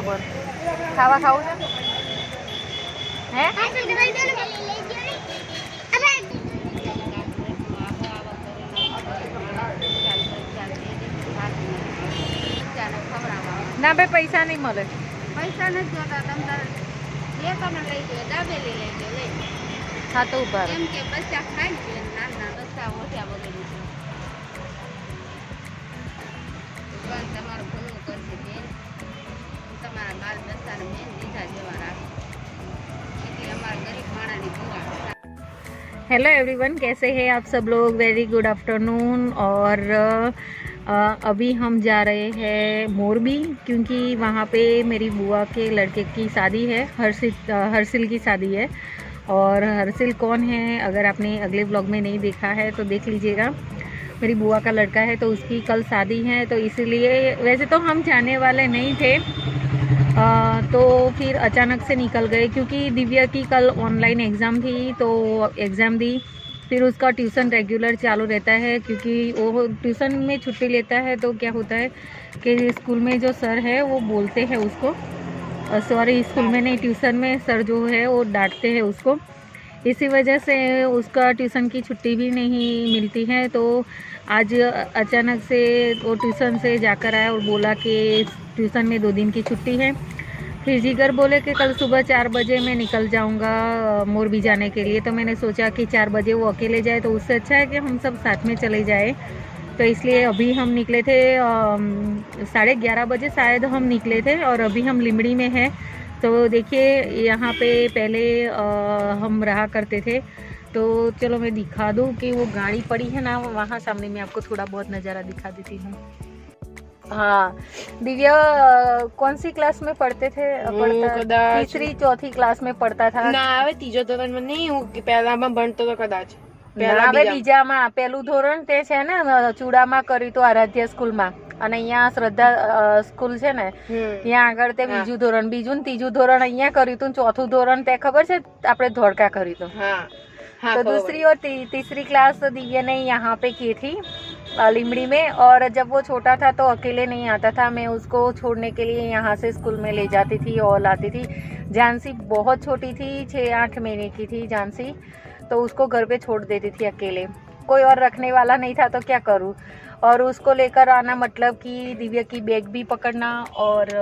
બરાબર ખાવા ખાવું છે હે ના ભાઈ પૈસા નહીં મળે પૈસા નથી જોતા તમ તારે જે તમે લઈ ગયો દાબેલી લઈ ગયો લઈ હા તો ઉભા એમ કે બચ્ચા ખાઈ છે નાના બચ્ચા ઓઠ્યા વગેરે ભગવાન તમારું ભલું કરશે બેન તમારા બાલ બચ્ચાને બેન લીધા જેવા રાખે એટલે અમારા ગરીબ માણાની દુઆ हेलो एवरीवन, कैसे हैं आप सब लोग। Very good afternoon. और अभी हम जा रहे हैं मोरबी, क्योंकि वहाँ पे मेरी बुआ के लड़के की शादी है। हर्षिल की शादी है। और हर्षिल कौन है, अगर आपने अगले ब्लॉग में नहीं देखा है तो देख लीजिएगा। मेरी बुआ का लड़का है, तो उसकी कल शादी है, तो इसीलिए वैसे तो हम जाने वाले नहीं थे, तो फिर अचानक से निकल गए, क्योंकि दिव्या की कल ऑनलाइन एग्ज़ाम थी, तो एग्ज़ाम दी। फिर उसका ट्यूशन रेगुलर चालू रहता है, क्योंकि वो ट्यूशन में छुट्टी लेता है तो क्या होता है कि स्कूल में जो सर है वो बोलते हैं उसको, सॉरी स्कूल में नहीं, ट्यूशन में सर जो है वो डांटते हैं उसको। इसी वजह से उसका ट्यूशन की छुट्टी भी नहीं मिलती है। तो आज अचानक से वो ट्यूशन से जाकर आया और बोला कि ट्यूशन में 2 दिन की छुट्टी है। फिर जिगर बोले कि कल सुबह 4 बजे मैं निकल जाऊंगा मोरबी जाने के लिए। तो मैंने सोचा कि 4 बजे वो अकेले जाए तो उससे अच्छा है कि हम सब साथ में चले जाए। तो इसलिए अभी हम निकले थे 11:30 बजे शायद हम निकले थे, और अभी हम लिमड़ी में हैं। तो देखिए यहाँ पे पहले हम रहा करते थे, तो चलो मैं दिखा दूँ कि वो गाड़ी पड़ी है ना वहाँ सामने, में आपको थोड़ा बहुत नज़ारा दिखा देती हूँ। हाँ, दिव्या कौन सी क्लास में पढ़ते थे? तीसरी चौथी क्लास में पढ़ता था ના હવે ત્રીજો ધોરણમાં નહીં, હું પહેલામાં ભણતો તો કદાચ હવે બીજામાં પેલું ધોરણ તે છે ને ચૂડામાં કર્યું તો આરાધ્ય સ્કૂલમાં, અને અહીંયા શ્રદ્ધા સ્કૂલ છે ને ત્યાં આગળ તે બીજું ને ત્રીજું ધોરણ અહીંયા કર્યું હતું, ચોથું ધોરણ તે ખબર છે આપણે ધોળકા કર્યું હતું। तो दूसरी और तीसरी क्लास दिव्या ने यहाँ पे की थी लिमड़ी में। और जब वो छोटा था तो अकेले नहीं आता था, मैं उसको छोड़ने के लिए यहाँ से स्कूल में ले जाती थी और लाती थी। जानसी बहुत छोटी थी, 6-8 महीने की थी जानसी, तो उसको घर पे छोड़ देती थी अकेले, कोई और रखने वाला नहीं था, तो क्या करूँ। और उसको लेकर आना मतलब कि दिव्या की बैग भी पकड़ना और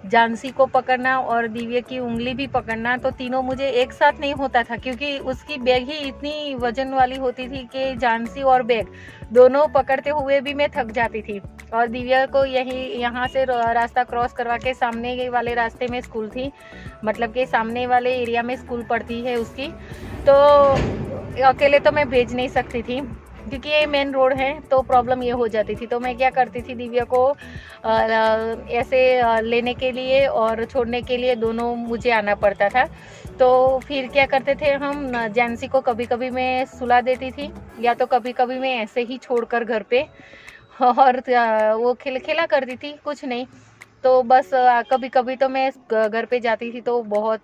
जानसी को पकड़ना और दिव्या की उंगली भी पकड़ना, तो तीनों मुझे एक साथ नहीं होता था, क्योंकि उसकी बैग ही इतनी वजन वाली होती थी कि जानसी और बैग दोनों पकड़ते हुए भी मैं थक जाती थी। और दिव्या को यहाँ से रास्ता क्रॉस करवा के सामने वाले रास्ते में स्कूल थी, मतलब कि सामने वाले एरिया में स्कूल पड़ती है उसकी, तो अकेले तो मैं भेज नहीं सकती थी, क्योंकि ये मेन रोड है, तो प्रॉब्लम ये हो जाती थी। तो मैं क्या करती थी, दिव्या को ऐसे लेने के लिए और छोड़ने के लिए दोनों मुझे आना पड़ता था। तो फिर क्या करते थे हम, जानसी को कभी कभी मैं सुला देती थी, या तो कभी कभी मैं ऐसे ही छोड़कर घर पे, और वो खेला करती थी, कुछ नहीं। तो बस कभी कभी तो मैं घर पे जाती थी तो बहुत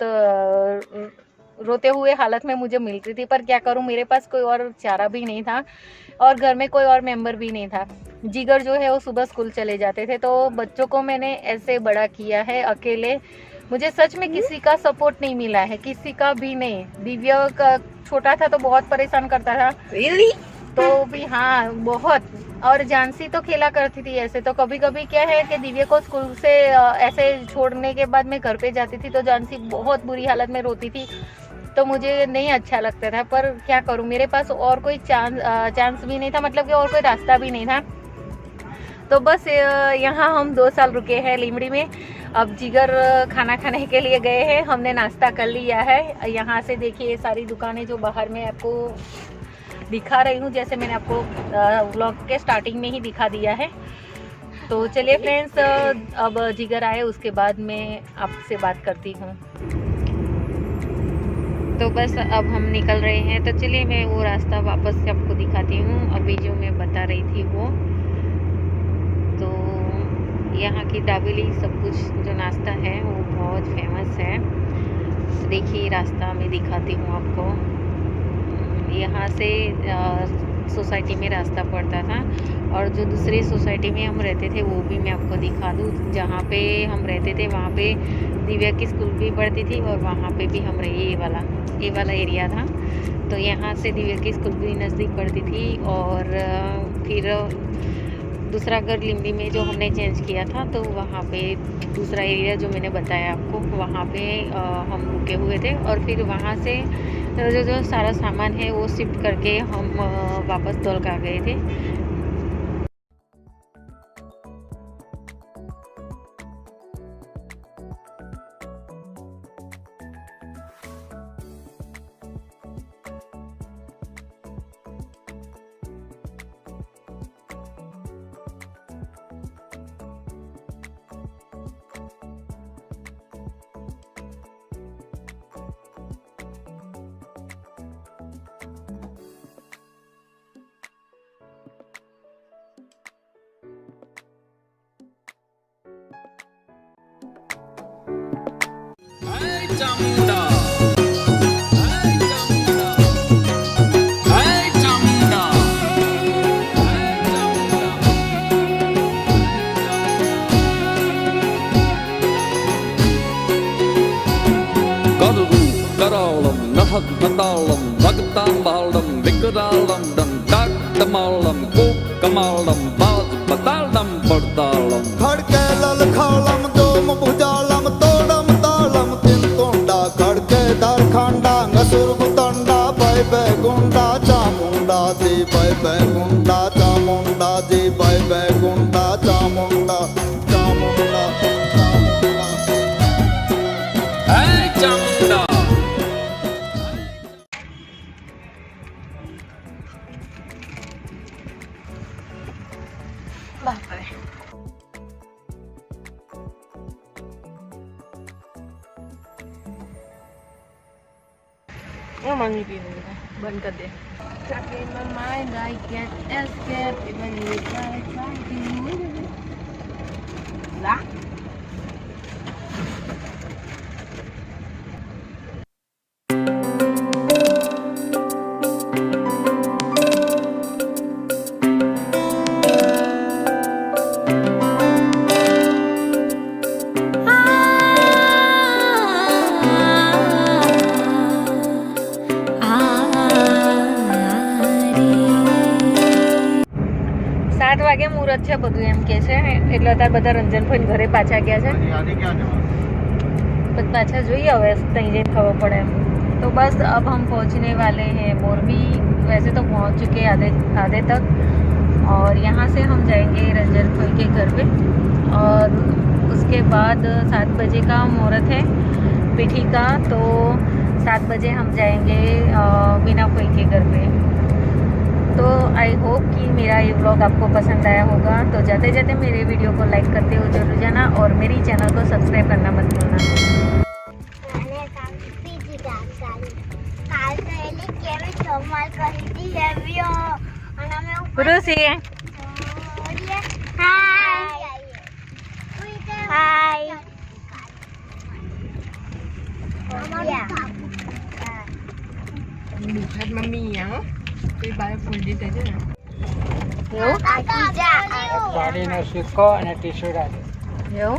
रोते हुए हालत में मुझे मिलती थी, पर क्या करूं, मेरे पास कोई और चारा भी नहीं था, और घर में कोई और मेंबर भी नहीं था। जिगर जो है वो सुबह स्कूल चले जाते थे, तो बच्चों को मैंने ऐसे बड़ा किया है अकेले। मुझे सच में किसी का सपोर्ट नहीं मिला है, किसी का भी नहीं। दिव्या का छोटा था तो बहुत परेशान करता था, तो भी हाँ बहुत। और जानसी तो खेला करती थी ऐसे। तो कभी कभी क्या है कि दिव्या को स्कूल से ऐसे छोड़ने के बाद मैं घर पे जाती थी, तो जानसी बहुत बुरी हालत में रोती थी, तो मुझे नहीं अच्छा लगता था, पर क्या करूं, मेरे पास और कोई चांस भी नहीं था, मतलब कि और कोई रास्ता भी नहीं था। तो बस यहाँ हम 2 साल रुके हैं लिमड़ी में। अब जिगर खाना खाने के लिए गए हैं, हमने नाश्ता कर लिया है। यहाँ से देखिए सारी दुकानें जो बाहर में आपको दिखा रही हूँ, जैसे मैंने आपको व्लॉग के स्टार्टिंग में ही दिखा दिया है। तो चलिए फ्रेंड्स, अब जिगर आए उसके बाद मैं आपसे बात करती हूँ। तो बस अब हम निकल रहे हैं, तो चलिए मैं वो रास्ता वापस से आपको दिखाती हूँ, अभी जो मैं बता रही थी वो। तो यहाँ की दाबेली सब कुछ जो नाश्ता है वो बहुत फेमस है। देखिए रास्ता मैं दिखाती हूँ आपको। यहाँ से सोसाइटी में रास्ता पड़ता था। और जो दूसरी सोसाइटी में हम रहते थे वो भी मैं आपको दिखा दूँ। जहाँ पे हम रहते थे वहाँ पे दिव्या की स्कूल भी पढ़ती थी और वहाँ पे भी हम रहे, ये वाला एरिया था। तो यहाँ से दिव्या की स्कूल भी नज़दीक पड़ती थी। और फिर दूसरा घर लिम्बी में जो हमने चेंज किया था, तो वहाँ पे दूसरा एरिया जो मैंने बताया आपको, वहाँ पे हम रुके हुए थे। और फिर वहाँ से जो सारा सामान है वो शिफ्ट करके हम वापस दोलका गए थे। चामुंडा, हाय Chamunda, Gadaru, Garalam, Nahat Natalam, Bhagatampalam, Vikaralam, Dandakamalam, Kokamalam, Baz Batalam, Bardalam. खड़के ललखालम दोम भुजालम तोड़म तालम तिन तोंडा खड़के दरखंडा ngसुर मुतंडा बाय बैगुंडा चामुंडा जी बाय बैगुंडा चामुंडा जी बाय बैगुंडा चामुंडा चामुंडा चामुंडा हाय चामुंडा. बापरे. वो मांगी पी बंद कर दे. In my mind, I can't escape even if I try to. Lá. સાત વાગે મુહૂર્ત છે બધું એમ કે છે, એટલે અત્યારે બધા રંજનભાઈ ઘરે પાછા ગયા છે. પછી પાછા જોઈએ હવે ત્યાં જઈને ખબર પડે એમ. तो बस अब हम पहुंचने वाले हैं मोरबी. वैसे तो पहुंच चुके आधे तक, और यहाँ से हम जाएंगे रंजन भाई के घर पे। और उसके बाद 7 बजे का मुहूर्त है पिठी का, तो 7 बजे हम जाएंगे मीना भाई के घर पे। तो आई होप कि मेरा ये व्लॉग आपको पसंद आया होगा। तो जाते जाते मेरे वीडियो को लाइक करते हुए जरूर जाना, और मेरी चैनल को सब्सक्राइब करना मत भूलना। पुरुषी हाय Mami yang ibarat full di tadi. એવું બારીનો સિક્કો અને ટીસ્યુ રાખે. એવું